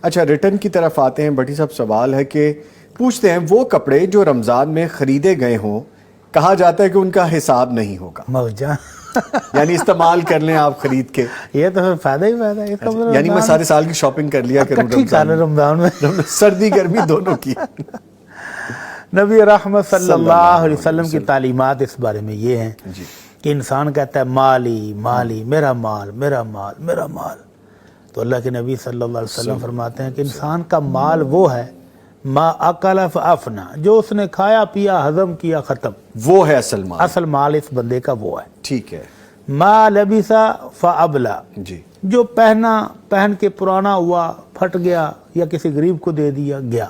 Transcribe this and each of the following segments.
اچھا ریٹرن کی طرف آتے ہیں. بھٹی صاحب سوال ہے کہ پوچھتے ہیں وہ کپڑے جو رمضان میں خریدے گئے ہوں کہا جاتا ہے کہ ان کا حساب نہیں ہوگا, موجہ یعنی استعمال کر لیں آپ خرید کے, یہ تو پھر فائدہ ہی فائدہ ہے. اس کا مطلب یعنی میں سارے سال کی شاپنگ کر لیا کروں اکٹھی کر لیں رمضان میں, سردی گرمی دونوں کی. نبی رحمت صلی اللہ علیہ وسلم کی تعلیمات اس بارے میں یہ ہیں جی کہ انسان کہتا ہے مالی مالی, میرا مال میرا مال میرا مال. تو اللہ کے نبی صلی اللہ علیہ وسلم فرماتے ہیں کہ انسان کا مال وہ ہے ما اکل فافنا, جو اس نے کھایا پیا ہضم کیا ختم, وہ ہے اصل مال. اصل مال اس بندے کا وہ ہے. ٹھیک ہے ما لبسا فابلا, جی جو پہن کے پرانا ہوا پھٹ گیا یا کسی غریب کو دے دیا گیا.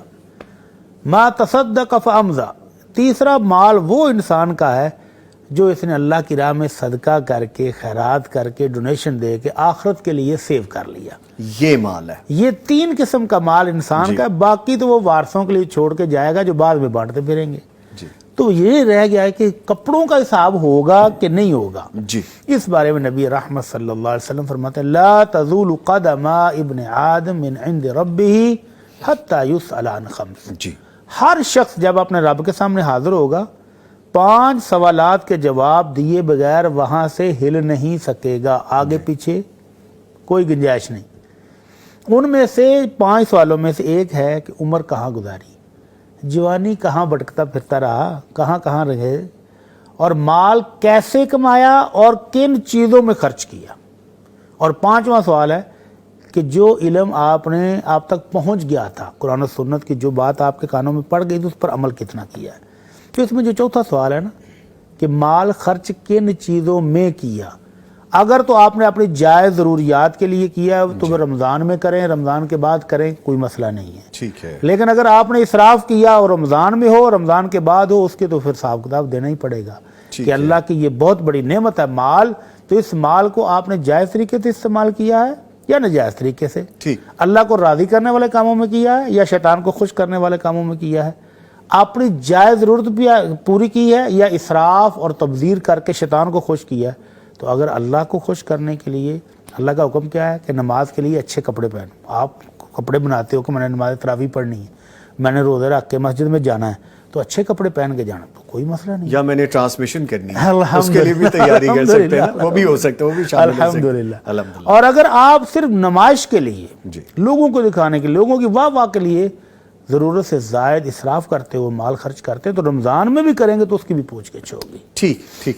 ما تصدق فامضا, تیسرا مال وہ انسان کا ہے جو اس نے اللہ کی راہ میں صدقہ کر کے خیرات کر کے ڈونیشن دے کے آخرت کے لیے سیو کر لیا. یہ مال ہے. یہ 3 قسم کا مال انسان کا ہے, باقی تو وہ وارثوں کے لیے چھوڑ کے جائے گا جو بعد میں بانٹتے پھریں گے. جی تو یہ رہ گیا ہے کہ کپڑوں کا حساب ہوگا کہ نہیں ہوگا. جی اس بارے میں نبی رحمت صلی اللہ علیہ وسلم فرماتے ہیں لا تزول قدم ابن آدم من عند ربه حتى يسأل عن 5. جی ہر شخص جب اپنے رب کے سامنے حاضر ہوگا 5 سوالات کے جواب دیے بغیر وہاں سے ہل نہیں سکے گا, آگے پیچھے کوئی گنجائش نہیں. ان میں سے 5 سوالوں میں سے ایک ہے کہ عمر کہاں گزاری, جوانی کہاں بھٹکتا پھرتا رہا, کہاں کہاں رہے, اور مال کیسے کمایا اور کن چیزوں میں خرچ کیا. اور 5واں سوال ہے کہ جو علم آپ تک پہنچ گیا تھا, قرآن و سنت کی جو بات آپ کے کانوں میں پڑ گئی تو اس پر عمل کتنا کیا ہے. تو اس میں جو چوتھا سوال ہے نا کہ مال خرچ کن چیزوں میں کیا. اگر تو آپ نے اپنی جائز ضروریات کے لیے کیا تو وہ رمضان میں کریں, رمضان کے بعد کریں, کوئی مسئلہ نہیں ہے. ٹھیک ہے. لیکن اگر آپ نے اسراف کیا اور رمضان میں ہو, رمضان کے بعد ہو, اس کے تو پھر حساب کتاب دینا ہی پڑے گا کہ اللہ کی یہ بہت بڑی نعمت ہے مال. تو اس مال کو آپ نے جائز طریقے سے استعمال کیا ہے یا ناجائز طریقے سے, اللہ کو راضی کرنے والے کاموں میں کیا ہے یا شیطان کو خوش کرنے والے کاموں میں کیا ہے, اپنی جائز ضرورت بھی پوری کی ہے یا اسراف اور تبذیر کر کے شیطان کو خوش کیا ہے. تو اگر اللہ کو خوش کرنے کے لیے اللہ کا حکم کیا ہے کہ نماز کے لیے اچھے کپڑے پہنو, آپ کپڑے بناتے ہو کہ میں نے نماز تراویح پڑھنی ہے, میں نے روزے رکھ کے مسجد میں جانا ہے, تو اچھے کپڑے پہن کے جانا, تو کوئی مسئلہ نہیں. یا میں نے ٹرانسمیشن کرنی ہے, اس کے لیے بھی تیاری کر سکتے ہیں, وہ بھی ہو سکتا ہے, وہ بھی شامل ہو سکتا ہے. الحمدللہ. اور اگر آپ صرف نمائش کے لیے لوگوں کو دکھانے کے لیے, لوگوں کی واہ کے لیے ضرورت سے زائد اسراف کرتے ہو, مال خرچ کرتے, تو رمضان میں بھی کریں گے تو اس کی بھی پوچھ گچھ ہوگی. ٹھیک ہے.